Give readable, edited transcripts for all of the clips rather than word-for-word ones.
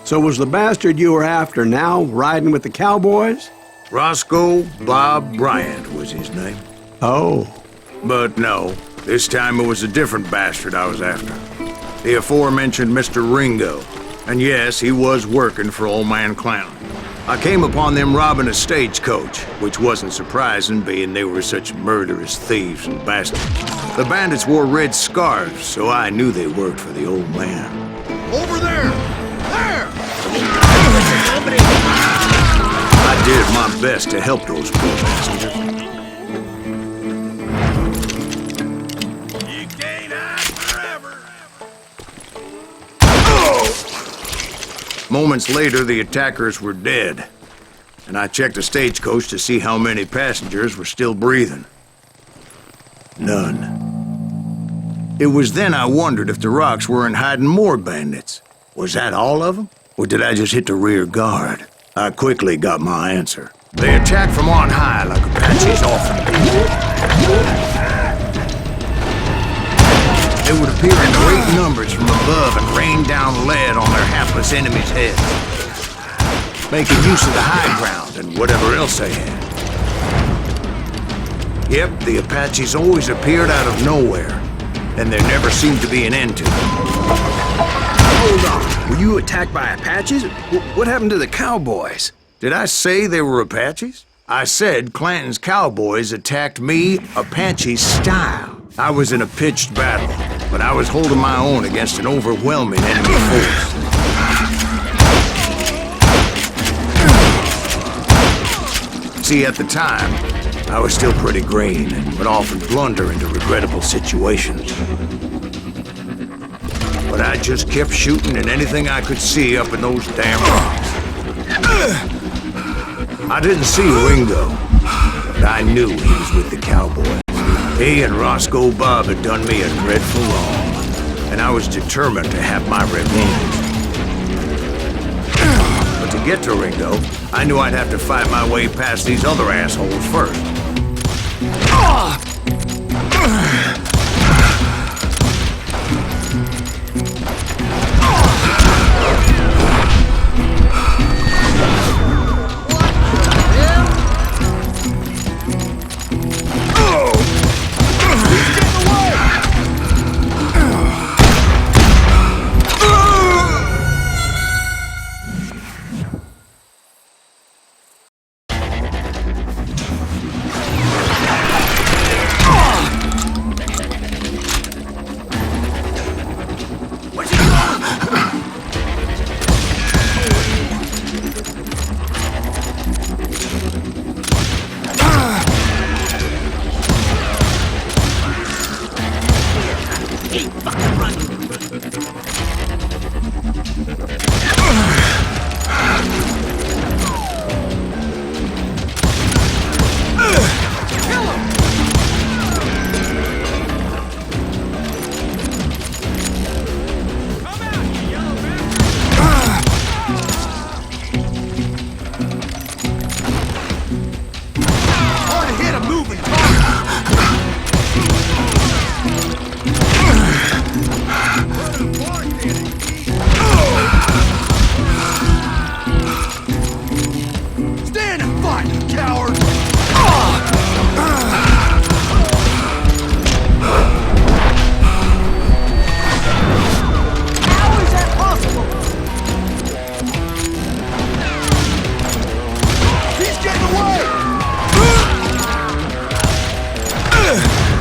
So was the bastard you were after now riding with the cowboys? Roscoe Bob Bryant was his name. Oh. But no, this time it was a different bastard I was after. The aforementioned Mr. Ringo. And yes, he was working for Old Man Clown. I came upon them robbing a stagecoach, which wasn't surprising, being they were such murderous thieves and bastards. The bandits wore red scarves, so I knew they worked for the old man. Over there! There! I did my best to help those poor bastards. You can't hide forever! Moments later, the attackers were dead, and I checked the stagecoach to see how many passengers were still breathing. None. It was then I wondered if the rocks weren't hiding more bandits. Was that all of them? Or did I just hit the rear guard? I quickly got my answer. They attacked from on high like Apaches often do. They would appear in great numbers from above and rain down lead on their hapless enemies' heads, making use of the high ground and whatever else they had. Yep, the Apaches always appeared out of nowhere, and there never seemed to be an end to them. Hold on. Were you attacked by Apaches? What happened to the cowboys? Did I say they were Apaches? I said Clanton's cowboys attacked me Apache style. I was in a pitched battle, but I was holding my own against an overwhelming enemy force. See, at the time, I was still pretty green and would often blunder into regrettable situations. But I just kept shooting at anything I could see up in those damn rocks. I didn't see Ringo, but I knew he was with the cowboys. He and Roscoe Bob had done me a dreadful wrong, and I was determined to have my revenge. But to get to Ringo, I knew I'd have to fight my way past these other assholes first.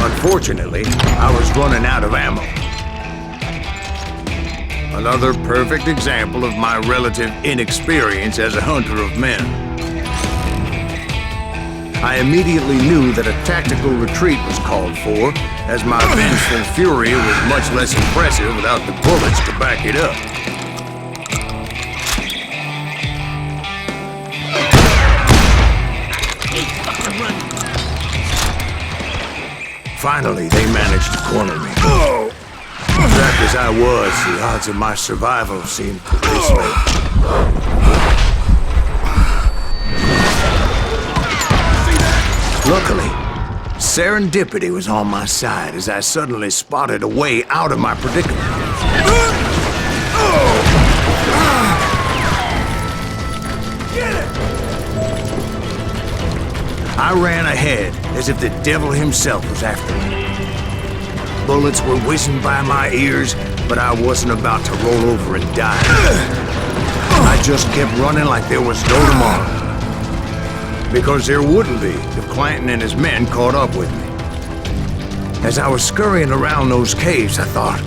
Unfortunately, I was running out of ammo. Another perfect example of my relative inexperience as a hunter of men. I immediately knew that a tactical retreat was called for, as my vengeful fury was much less impressive without the bullets to back it up. Finally, they managed to corner me. Trapped as I was, the odds of my survival seemed pretty slim. Luckily, Serendipity was on my side as I suddenly spotted a way out of my predicament. I ran ahead as if the devil himself was after me. Bullets were whizzing by my ears, but I wasn't about to roll over and die. I just kept running like there was no tomorrow. Because there wouldn't be if Clanton and his men caught up with me. As I was scurrying around those caves, I thought,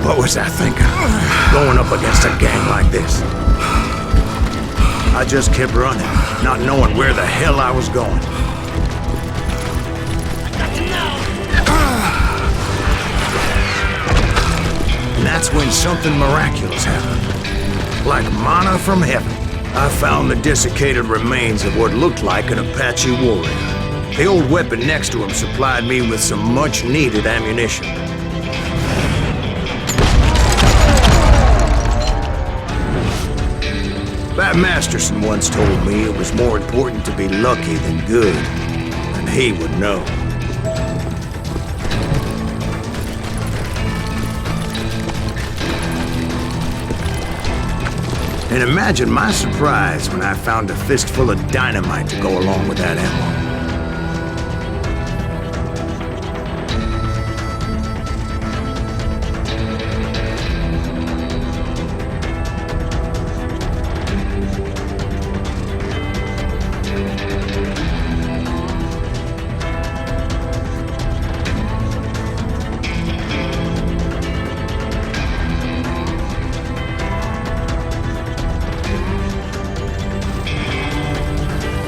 what was I thinking? Going up against a gang like this? I just kept running, not knowing where the hell I was going. And that's when something miraculous happened. Like manna from heaven, I found the desiccated remains of what looked like an Apache warrior. The old weapon next to him supplied me with some much-needed ammunition. Bat Masterson once told me it was more important to be lucky than good, and he would know. And imagine my surprise when I found a fistful of dynamite to go along with that ammo.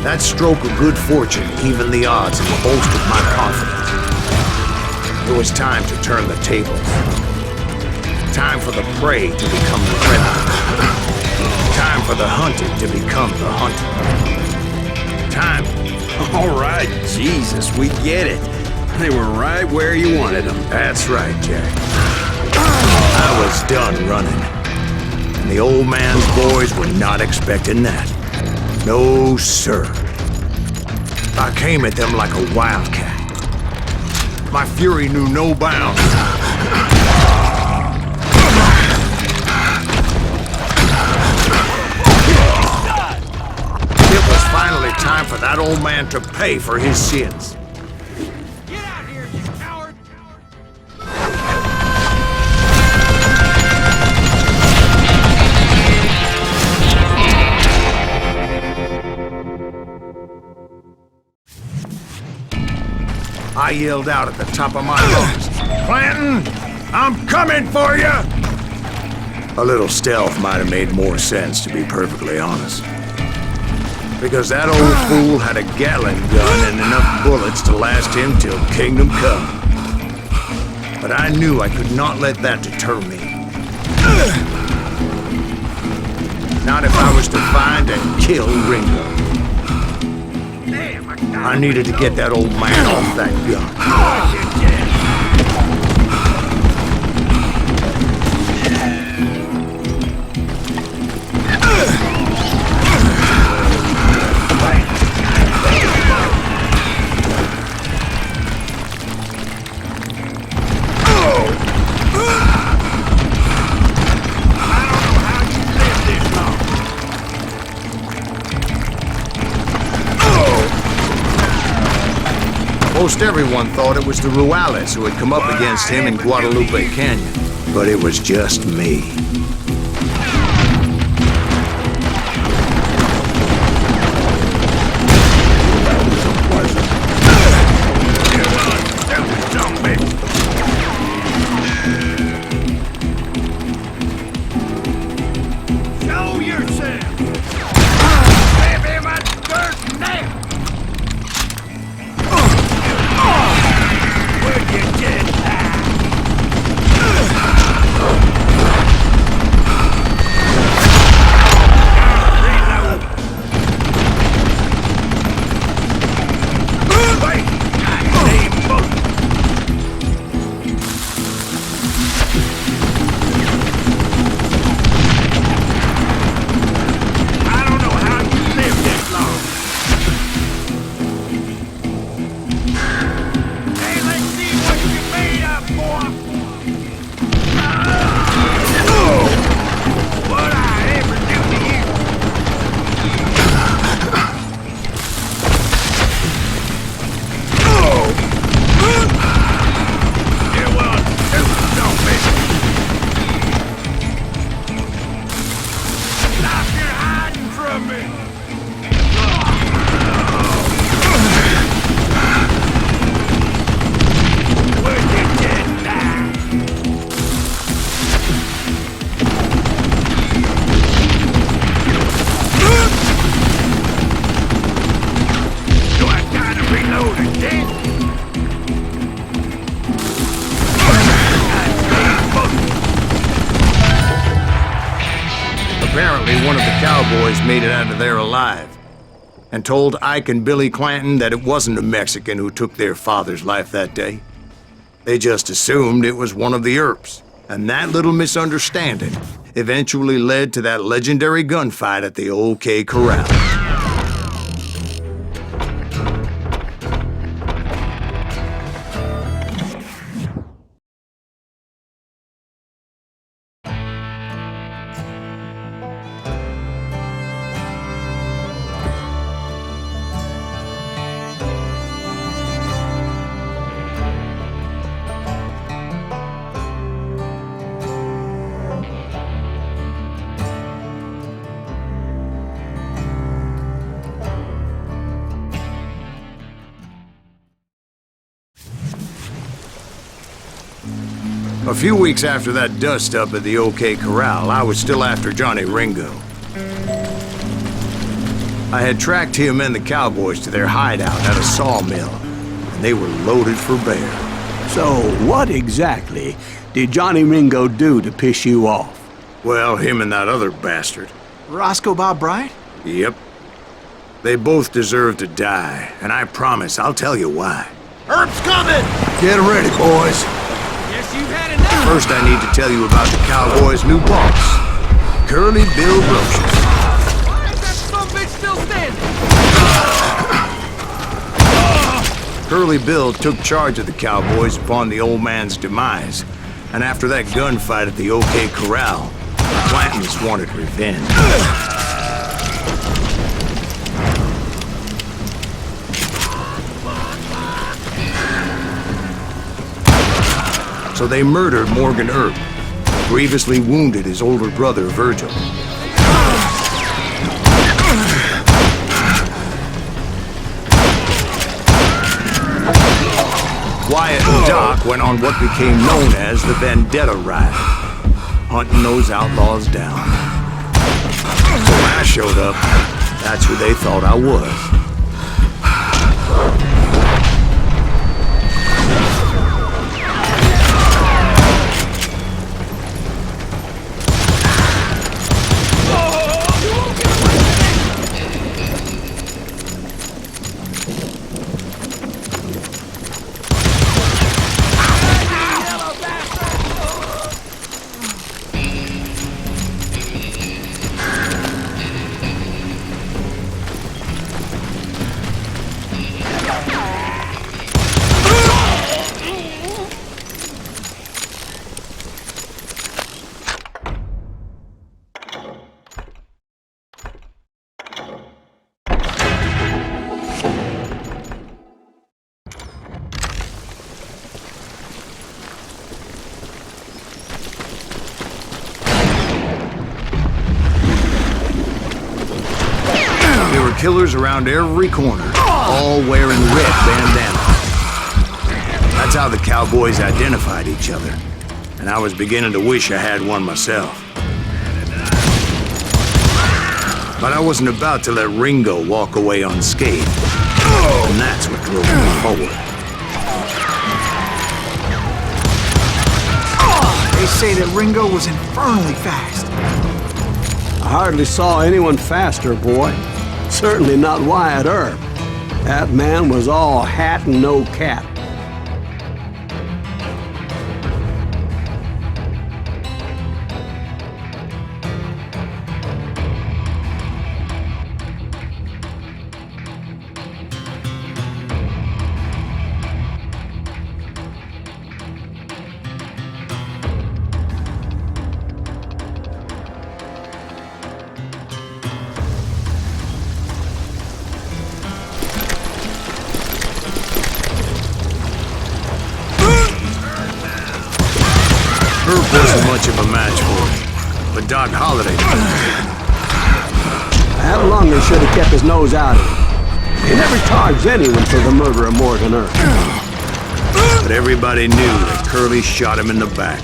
That stroke of good fortune evened the odds and bolstered my confidence. It was time to turn the tables. Time for the prey to become the predator. Time for the hunted to become the hunter. Time... All right, Jesus, we get it. They were right where you wanted them. That's right, Jack. I was done running. And the old man's boys were not expecting that. No, sir. I came at them like a wildcat. My fury knew no bounds. It was finally time for that old man to pay for his sins. Get out here, you coward! I yelled out at the top of my lungs, "Clanton, I'm coming for you!" A little stealth might have made more sense, to be perfectly honest. Because that old fool had a Gatling gun and enough bullets to last him till Kingdom Come. But I knew I could not let that deter me. Not if I was to find and kill Ringo. I needed to get that old man off that gun. Most everyone thought it was the Ruales who had come up against him in Guadalupe Canyon, but it was just me. Show yourself! Give him a dirt name! Where'd you get that? Apparently, one of the cowboys made it out of there alive and told Ike and Billy Clanton that it wasn't a Mexican who took their father's life that day. They just assumed it was one of the Earps, and that little misunderstanding eventually led to that legendary gunfight at the OK Corral. A few weeks after that dust-up at the OK Corral, I was still after Johnny Ringo. I had tracked him and the cowboys to their hideout at a sawmill, and they were loaded for bear. So, what exactly did Johnny Ringo do to piss you off? Well, him and that other bastard. Roscoe Bob Bryant? Yep. They both deserve to die, and I promise I'll tell you why. Herb's coming! Get ready, boys. Guess you've had enough! First, I need to tell you about the cowboys' new boss, Curly Bill Brocious. Why is that sumbitch still standing? Curly Bill took charge of the cowboys upon the old man's demise, and after that gunfight at the OK Corral, the Clantons wanted revenge. So they murdered Morgan Earp, grievously wounded his older brother Virgil. Wyatt and Doc went on what became known as the Vendetta Ride, hunting those outlaws down. So when I showed up, that's who they thought I was. Killers around every corner, all wearing red bandanas. That's how the cowboys identified each other, and I was beginning to wish I had one myself. But I wasn't about to let Ringo walk away unscathed, and that's what drove me forward. They say that Ringo was infernally fast. I hardly saw anyone faster, boy. Certainly not Wyatt Earp. That man was all hat and no cap. Earp wasn't much of a match for me, but Doc Holliday That lunger should have kept his nose out of it. He never charged anyone for the murder of Morgan Earp. But everybody knew that Curly shot him in the back.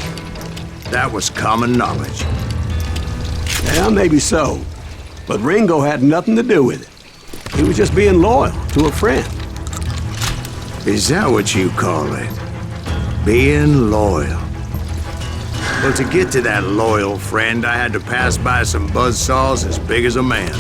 That was common knowledge. Yeah, maybe so. But Ringo had nothing to do with it. He was just being loyal to a friend. Is that what you call it? Being loyal. Well, to get to that loyal friend, I had to pass by some buzzsaws as big as a man.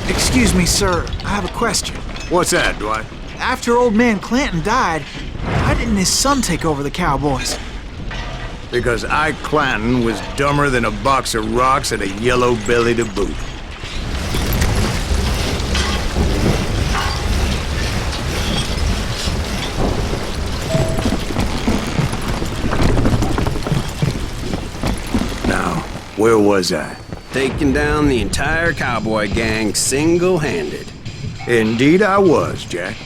Excuse me, sir. I have a question. What's that, Dwight? After old man Clanton died, why didn't his son take over the Cowboys? Because Ike Clanton was dumber than a box of rocks and a yellow belly to boot. Now, where was I? Taking down the entire cowboy gang single-handed. Indeed I was, Jack.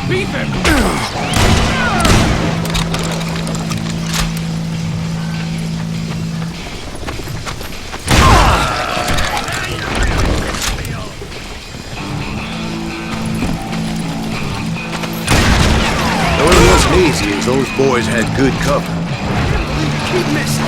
Beat them! Though it wasn't easy, as those boys had good cover. Keep missing.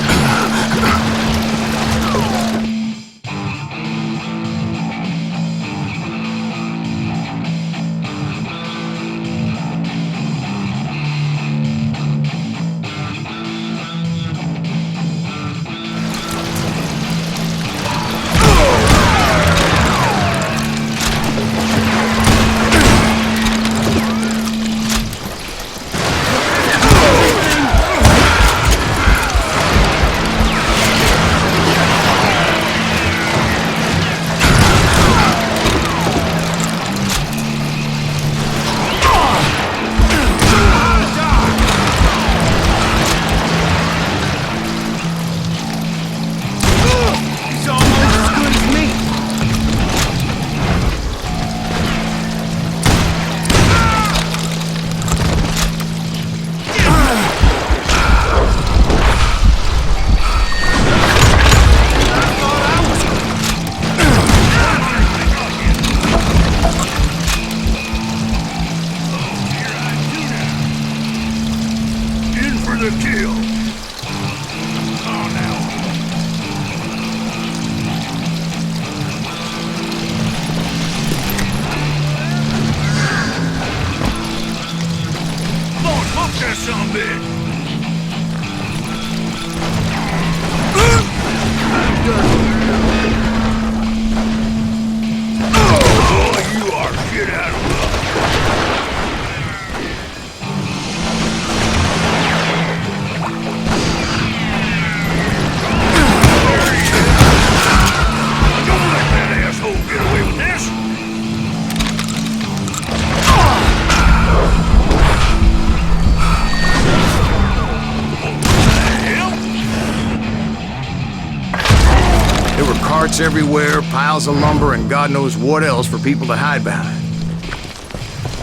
carts everywhere, piles of lumber, and God knows what else for people to hide behind.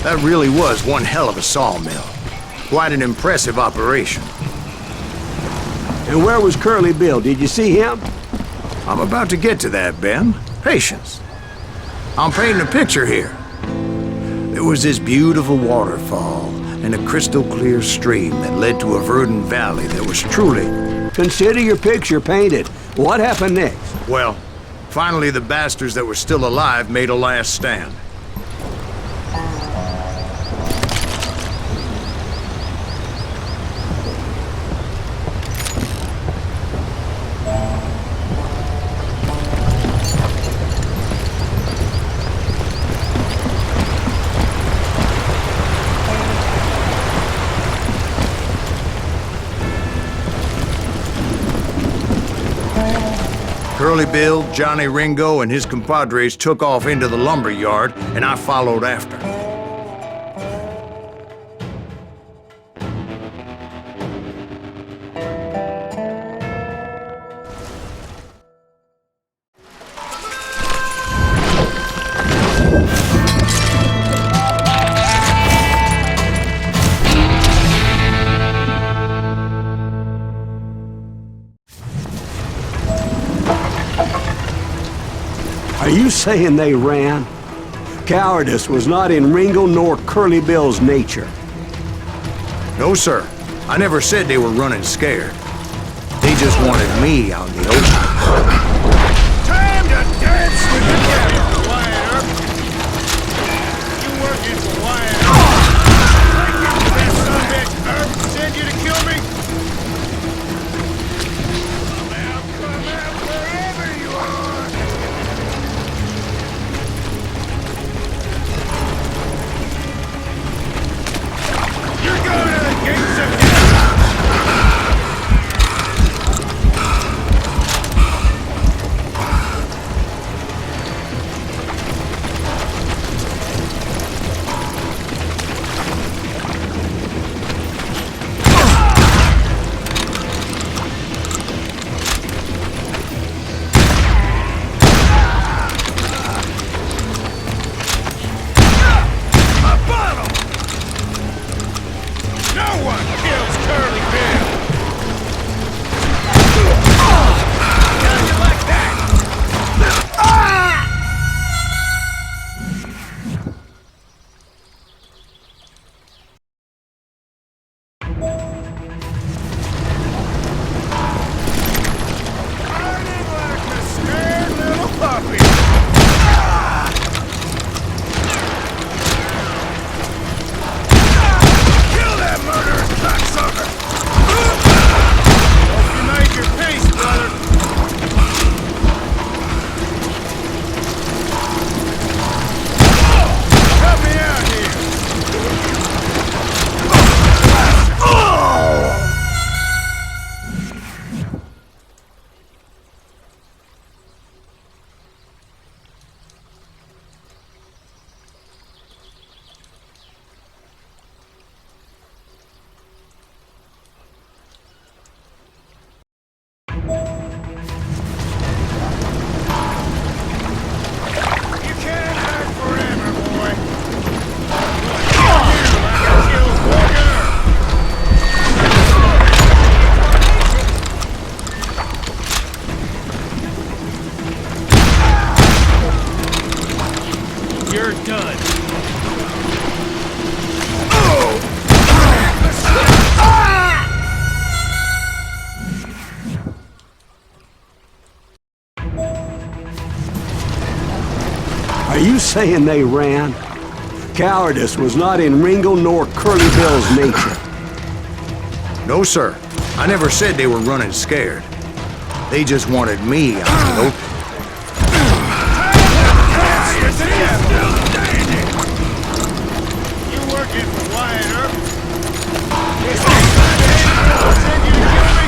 That really was one hell of a sawmill. Quite an impressive operation. And where was Curly Bill? Did you see him? I'm about to get to that, Ben. Patience. I'm painting a picture here. There was this beautiful waterfall and a crystal clear stream that led to a verdant valley that was truly... Consider your picture painted. What happened next? Well, finally the bastards that were still alive made a last stand. Curly Bill, Johnny Ringo, and his compadres took off into the lumber yard, and I followed after. Are you saying they ran? Cowardice was not in Ringo nor Curly Bill's nature. No, sir. I never said they were running scared. They just wanted me out in the open. Time to dance with the devil, Wyatt Earp. You working for Wyatt Earp? That son of a bitch Earp send you to kill me? Now come out wherever you are. You're going to the gates of hell. You're done. Are you saying they ran? Cowardice was not in Ringo nor Curly Bill's nature. No, sir. I never said they were running scared. They just wanted me out in the open. You working for Wyatt Earp? Is that send you to kill me?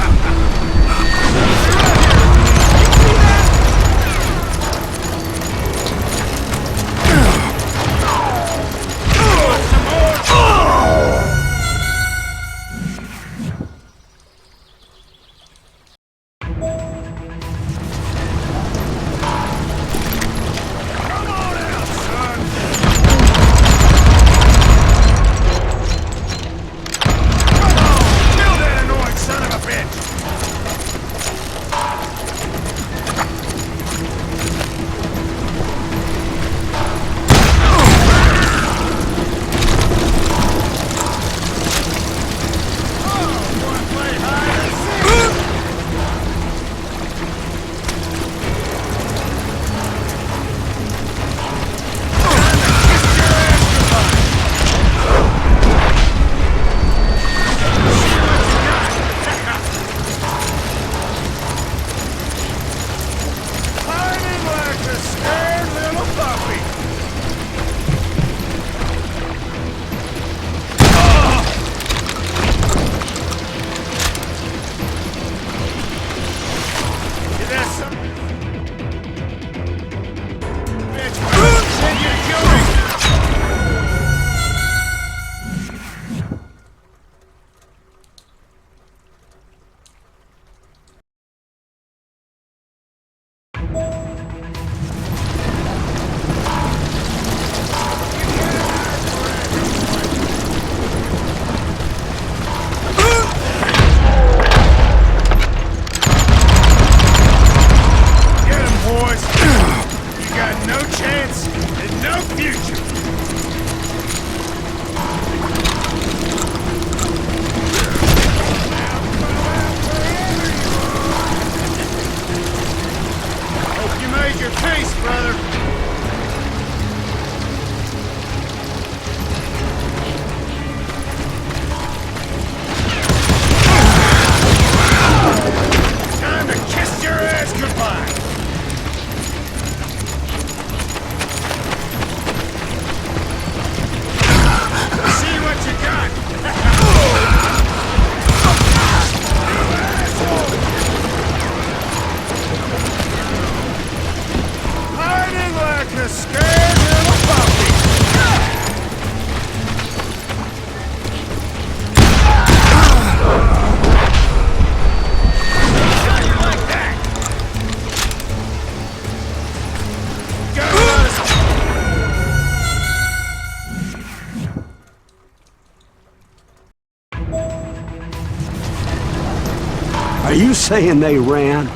Are you saying they ran?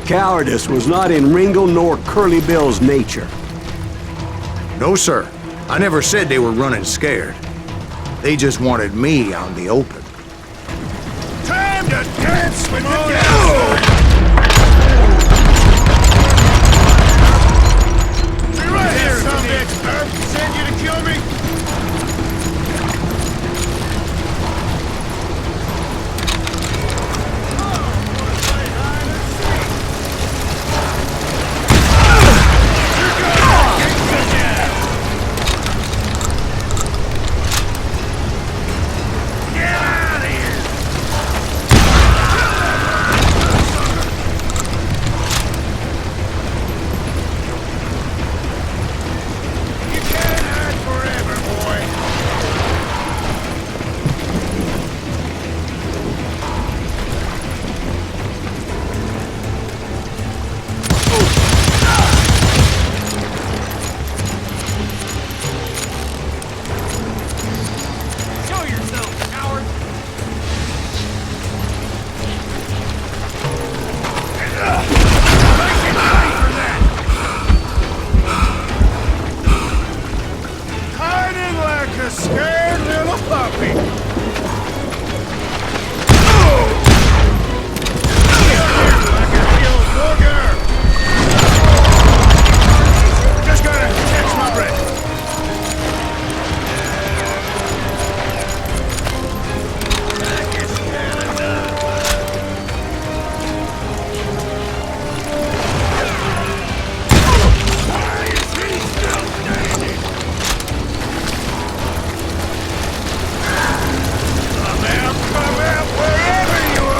Cowardice was not in Ringo nor Curly Bill's nature. No, sir. I never said they were running scared. They just wanted me on the open. Time to dance with the devil! Be right here, some bitch, Herb. Send you to kill me? Scared little puppy. Like a real booger. Just gotta catch my breath. Why is he still standing? Come out wherever you are!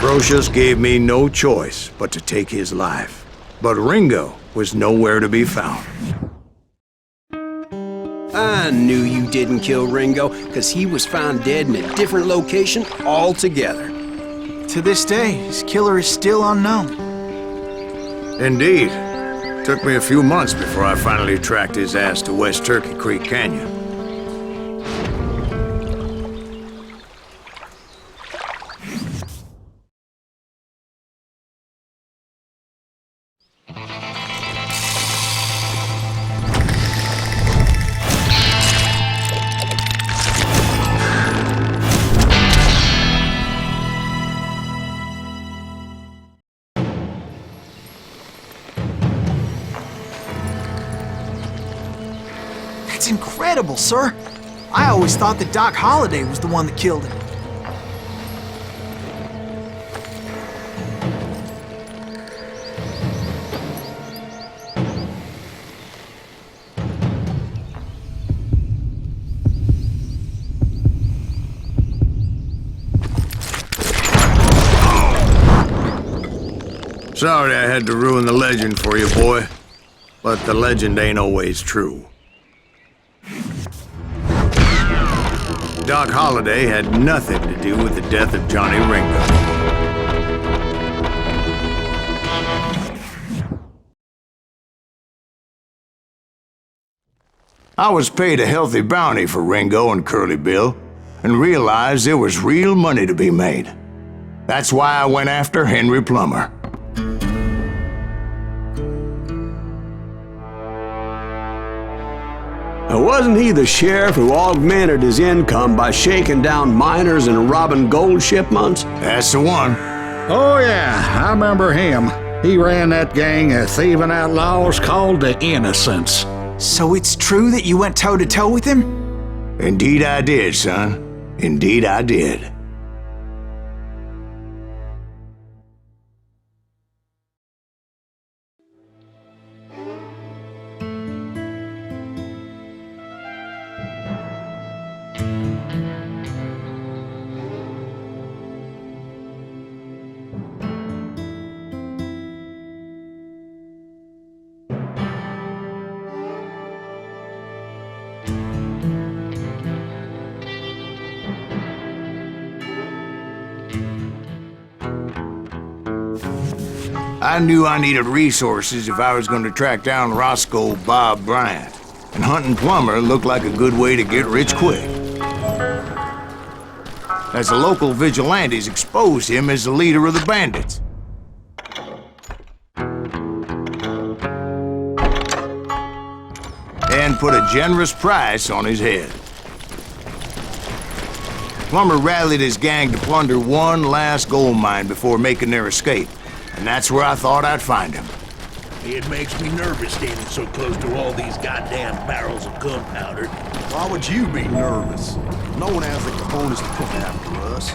Brocious gave me no choice but to take his life. But Ringo was nowhere to be found. I knew you didn't kill Ringo, because he was found dead in a different location altogether. To this day, his killer is still unknown. Indeed. Took me a few months before I finally tracked his ass to West Turkey Creek Canyon. That's incredible, sir. I always thought that Doc Holliday was the one that killed him. Sorry I had to ruin the legend for you, boy. But the legend ain't always true. Doc Holliday had nothing to do with the death of Johnny Ringo. I was paid a healthy bounty for Ringo and Curly Bill, and realized there was real money to be made. That's why I went after Henry Plummer. Wasn't he the sheriff who augmented his income by shaking down miners and robbing gold shipments? That's the one. Oh, yeah, I remember him. He ran that gang of thieving outlaws called the Innocents. So it's true that you went toe-to-toe with him? Indeed I did, son. Indeed I did. I knew I needed resources if I was going to track down Roscoe Bob Bryant, and hunting Plummer looked like a good way to get rich quick. As the local vigilantes exposed him as the leader of the bandits. And put a generous price on his head. Plummer rallied his gang to plunder one last gold mine before making their escape, and that's where I thought I'd find him. It makes me nervous standing so close to all these goddamn barrels of gunpowder. Why would you be nervous? No one has the cojones to come after us.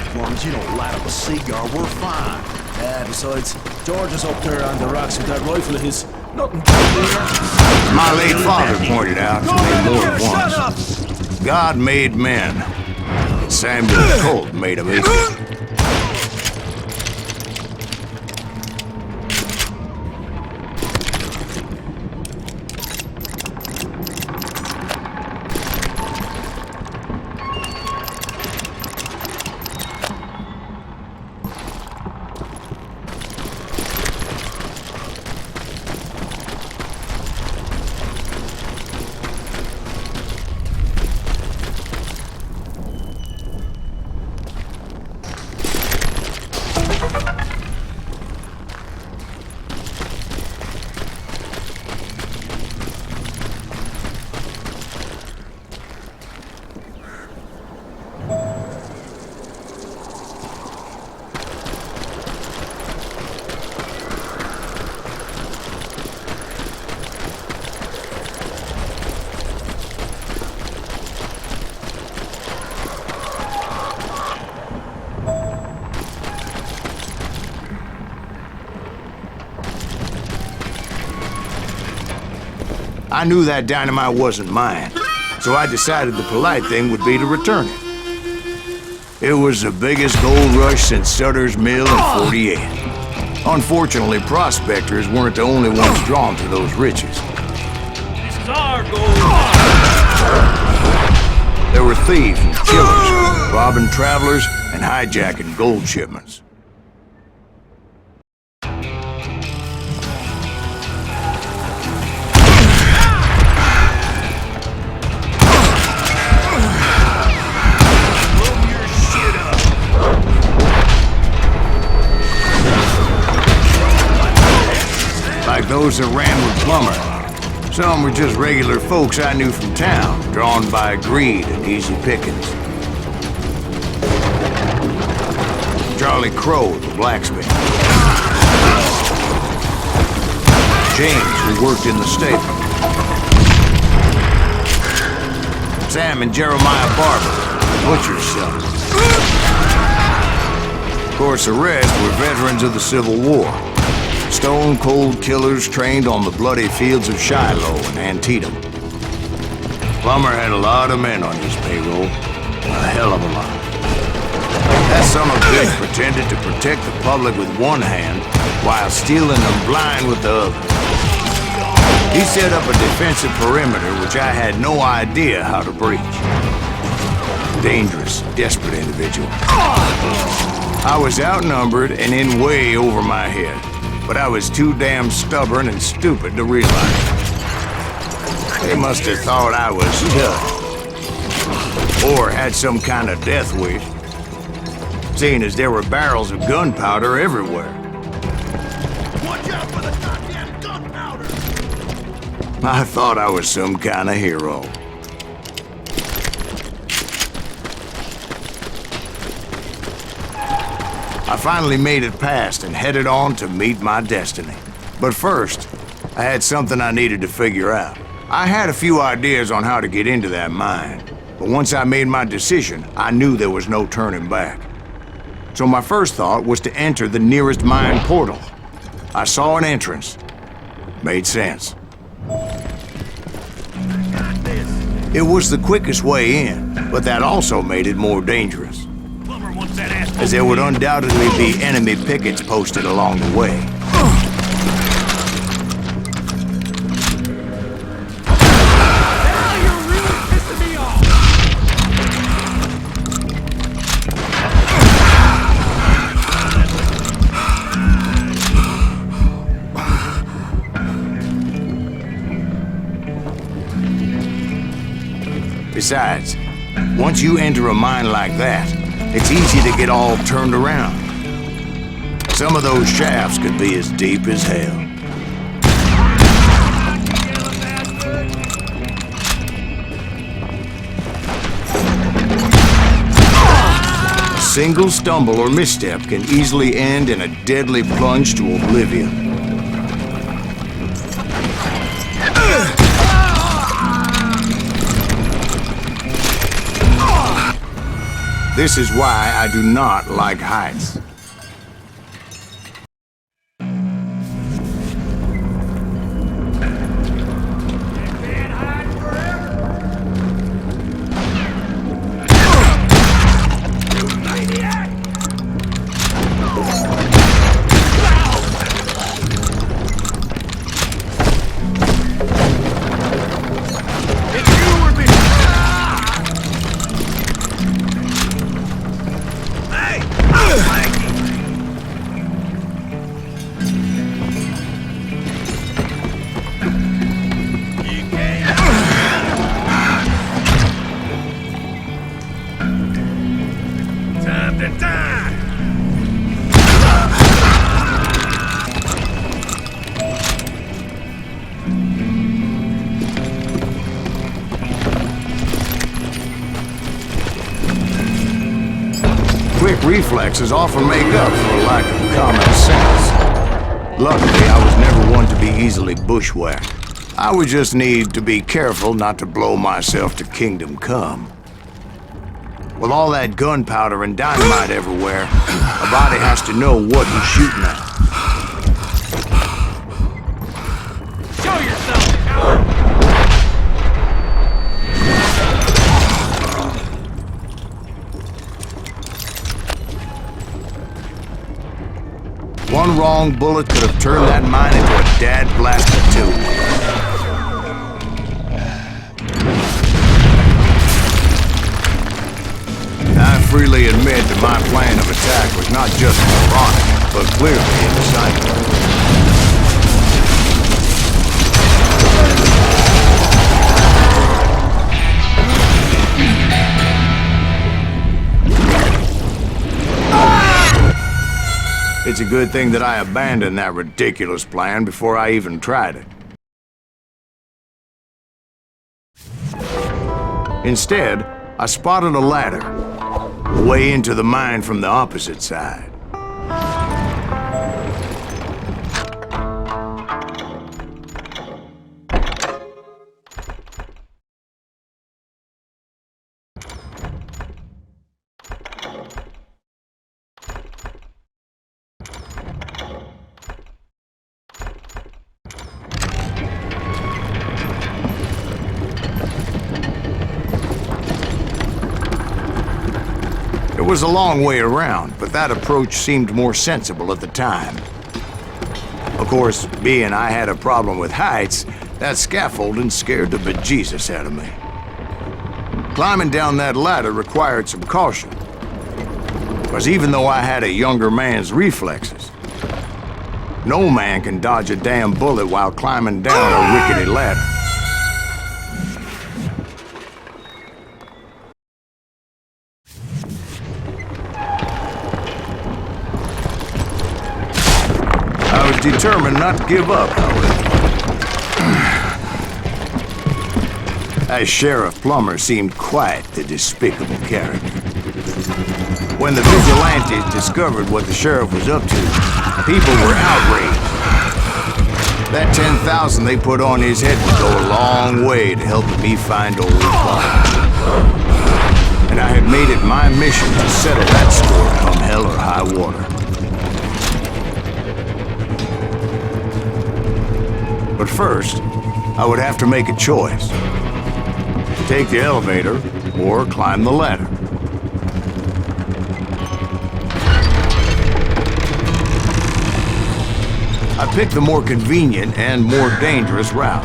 As long as you don't light up a cigar, we're fine. Besides, George is up there on the rocks with that rifle of his. Nothing. My late father pointed out to me more than once. God made men. Samuel Colt made them equal. I knew that dynamite wasn't mine, so I decided the polite thing would be to return it. It was the biggest gold rush since Sutter's Mill in '48. Unfortunately, prospectors weren't the only ones drawn to those riches. This is our gold. There were thieves and killers, robbing travelers and hijacking gold shipments. Like those that ran with Plummer. Some were just regular folks I knew from town, drawn by greed and easy pickings. Charlie Crow, the blacksmith. James, who worked in the stable. Sam and Jeremiah Barber, the butcher's son. Of course, the rest were veterans of the Civil War. Stone-cold killers trained on the bloody fields of Shiloh and Antietam. Plummer had a lot of men on his payroll. A hell of a lot. That son of a bitch pretended to protect the public with one hand while stealing them blind with the other. He set up a defensive perimeter which I had no idea how to breach. Dangerous, desperate individual. I was outnumbered and in way over my head. But I was too damn stubborn and stupid to realize it. They must have thought I was tough. Or had some kind of death wish. Seeing as there were barrels of gunpowder everywhere. Watch out for the goddamn gunpowder! I thought I was some kind of hero. I finally made it past and headed on to meet my destiny. But first, I had something I needed to figure out. I had a few ideas on how to get into that mine, but once I made my decision, I knew there was no turning back. So my first thought was to enter the nearest mine portal. I saw an entrance. Made sense. It was the quickest way in, but that also made it more dangerous, as there would undoubtedly be enemy pickets posted along the way. Besides, once you enter a mine like that, it's easy to get all turned around. Some of those shafts could be as deep as hell. A single stumble or misstep can easily end in a deadly plunge to oblivion. This is why I do not like heights. Quick reflexes often make up for a lack of common sense. Luckily, I was never one to be easily bushwhacked. I would just need to be careful not to blow myself to kingdom come. With all that gunpowder and dynamite everywhere, a body has to know what he's shooting at. Show yourself, coward! One wrong bullet could have turned that mine into a dad-blasted tomb. I freely admit that my plan of attack was not just moronic, but clearly insightful. It's a good thing that I abandoned that ridiculous plan before I even tried it. Instead, I spotted a ladder, way into the mine from the opposite side. It was a long way around, but that approach seemed more sensible at the time. Of course, being I had a problem with heights, that scaffolding scared the bejesus out of me. Climbing down that ladder required some caution, because even though I had a younger man's reflexes, no man can dodge a damn bullet while climbing down a rickety ladder. I was determined not to give up, however. That Sheriff Plummer seemed quite the despicable character. When the vigilantes discovered what the sheriff was up to, people were outraged. That 10,000 they put on his head would go a long way to helping me find old Bob. And I had made it my mission to settle that score come hell or high water. But first, I would have to make a choice. Take the elevator or climb the ladder. I picked the more convenient and more dangerous route.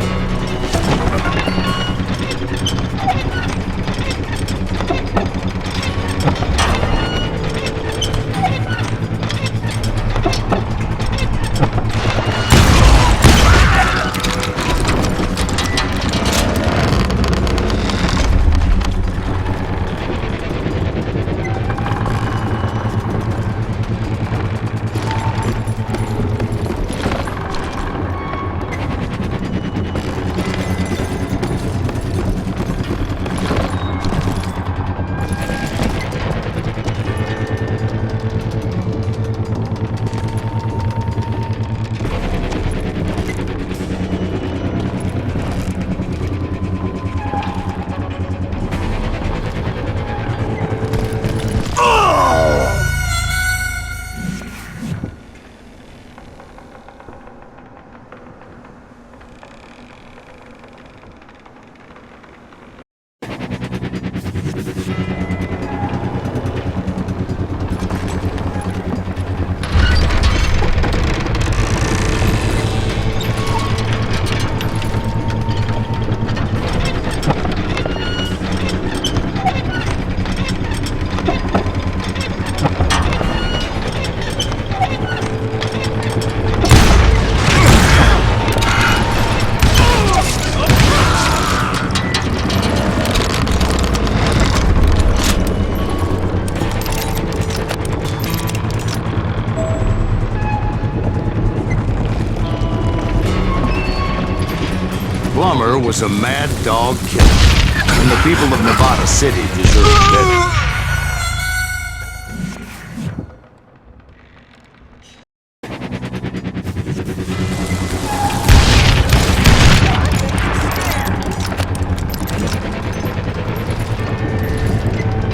Plumber was a mad dog killer, and the people of Nevada City deserve better.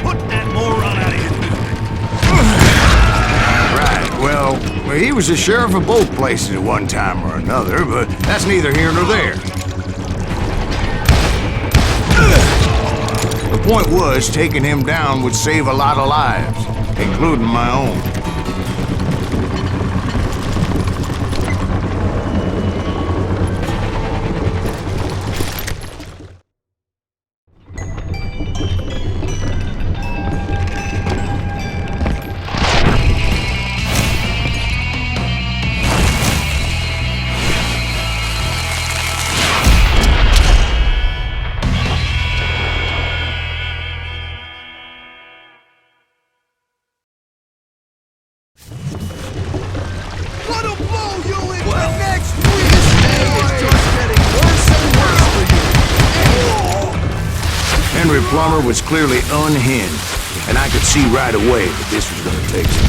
Put that moron out of here. Right, well, he was the sheriff of both places at one time or another, but that's neither here nor there. The point was, taking him down would save a lot of lives, including my own. Gonna blow you into next week! This day is just getting worse and worse for you! Henry Plummer was clearly unhinged, and I could see right away that this was gonna take some.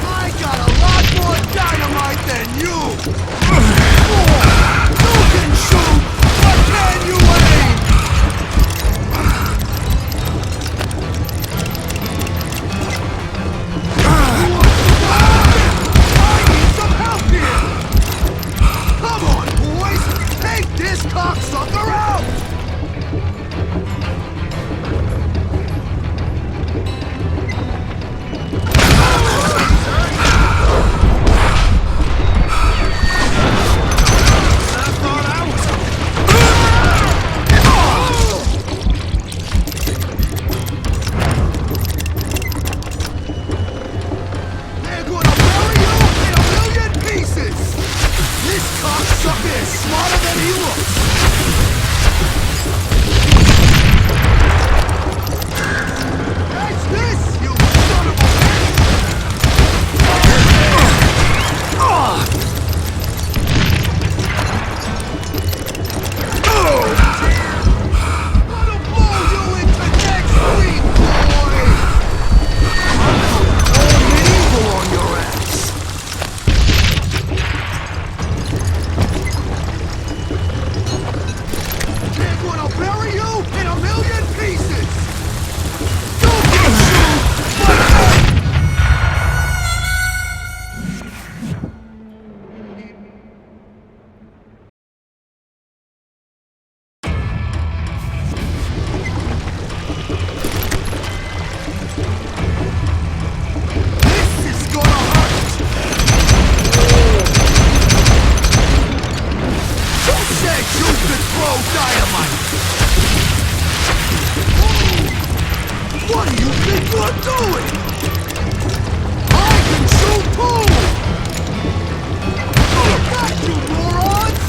I got a lot more dynamite than you! You can shoot, but can you aim? I need some help here! Come on, boys! Take this cocksucker out! They're gonna bury you in a million pieces! This cocksucker is smarter than he looks! Catch this, you son of a Gonna blow you into next week, boy! Medieval on your ass! They're gonna bury you in a million pieces! Don't get shoot! This is gonna hurt! Who said you could throw dynamite? What do you think you're doing? I can shoot too! Got you, morons!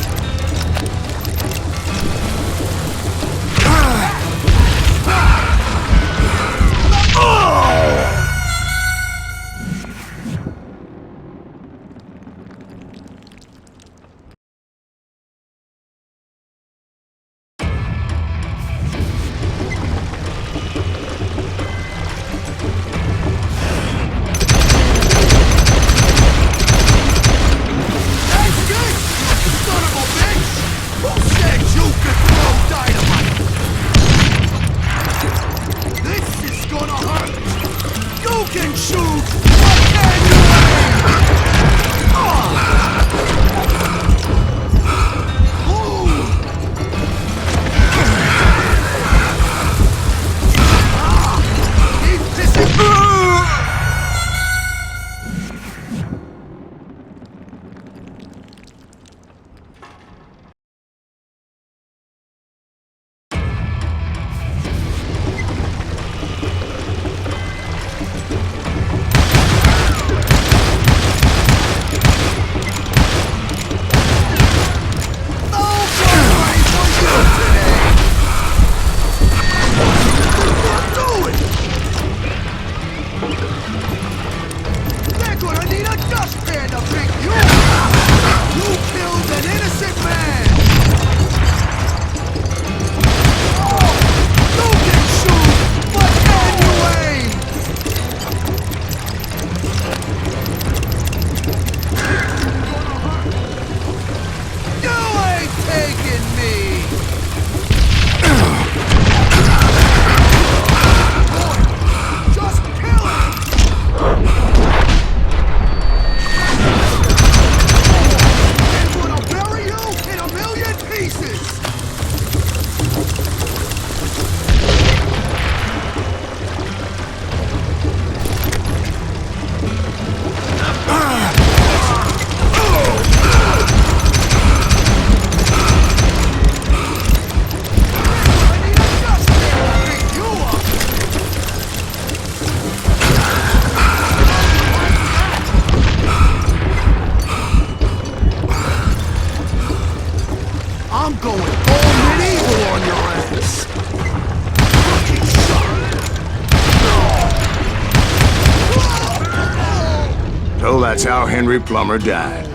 that's how Henry Plummer died.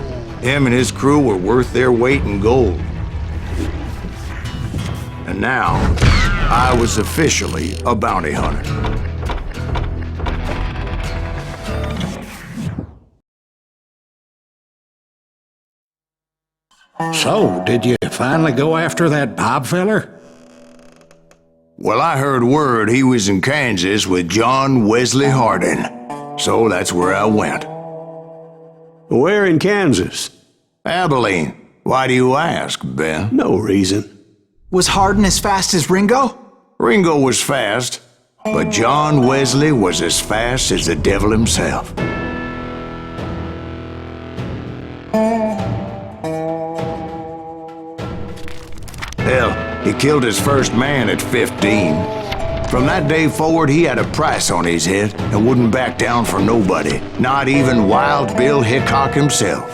Him and his crew were worth their weight in gold. And now, I was officially a bounty hunter. So, did you finally go after that Bob feller? Well, I heard word he was in Kansas with John Wesley Hardin. So that's where I went. Where in Kansas? Abilene. Why do you ask, Ben? No reason. Was Hardin as fast as Ringo? Ringo was fast, but John Wesley was as fast as the devil himself. Hell, he killed his first man at 15. From that day forward, he had a price on his head and wouldn't back down for nobody, not even Wild Bill Hickok himself.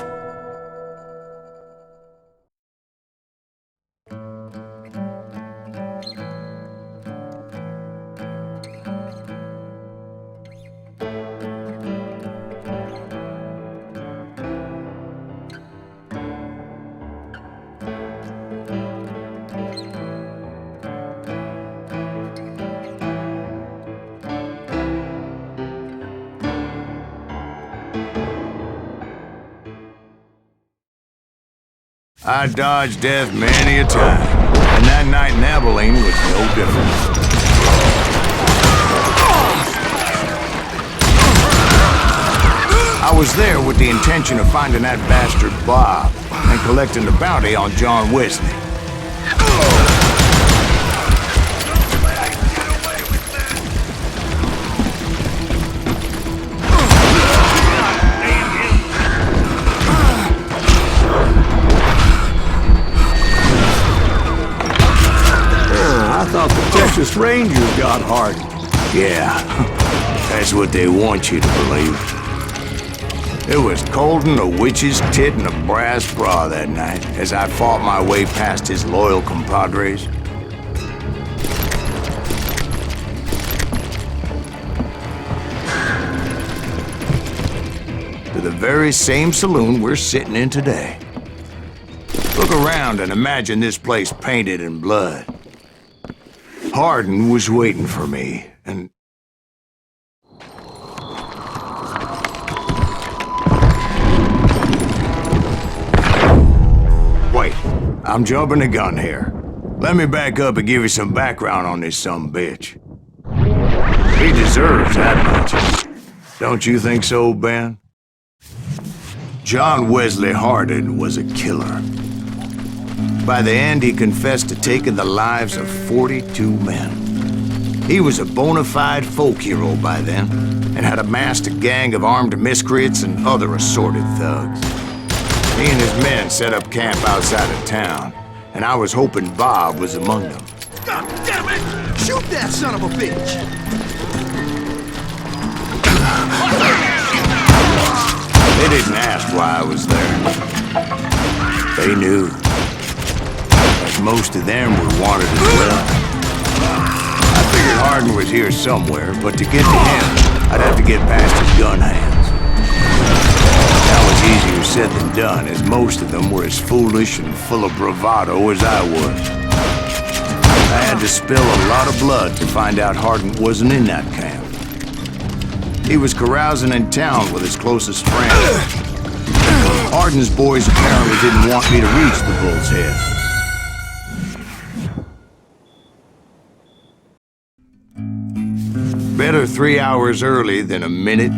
I dodged death many a time, and that night in Abilene was no different. I was there with the intention of finding that bastard Bob and collecting the bounty on John Wesley. I thought the Texas Rangers got Hardin. Yeah, that's what they want you to believe. It was cold in a witch's tit and a brass bra that night as I fought my way past his loyal compadres. To the very same saloon we're sitting in today. Look around and imagine this place painted in blood. Hardin was waiting for me, and... Wait, I'm jumping the gun here. Let me back up and give you some background on this sumbitch. He deserves that much. Don't you think so, Ben? John Wesley Hardin was a killer. By the end, he confessed to taking the lives of 42 men. He was a bona fide folk hero by then, and had amassed a gang of armed miscreants and other assorted thugs. He and his men set up camp outside of town, and I was hoping Bob was among them. God damn it! Shoot that son of a bitch! They didn't ask why I was there. They knew. Most of them were wanted as well. I figured Hardin was here somewhere, but to get to him, I'd have to get past his gun hands. That was easier said than done, as most of them were as foolish and full of bravado as I was. I had to spill a lot of blood to find out Hardin wasn't in that camp. He was carousing in town with his closest friend. Hardin's boys apparently didn't want me to reach the bull's head. Better 3 hours early than a minute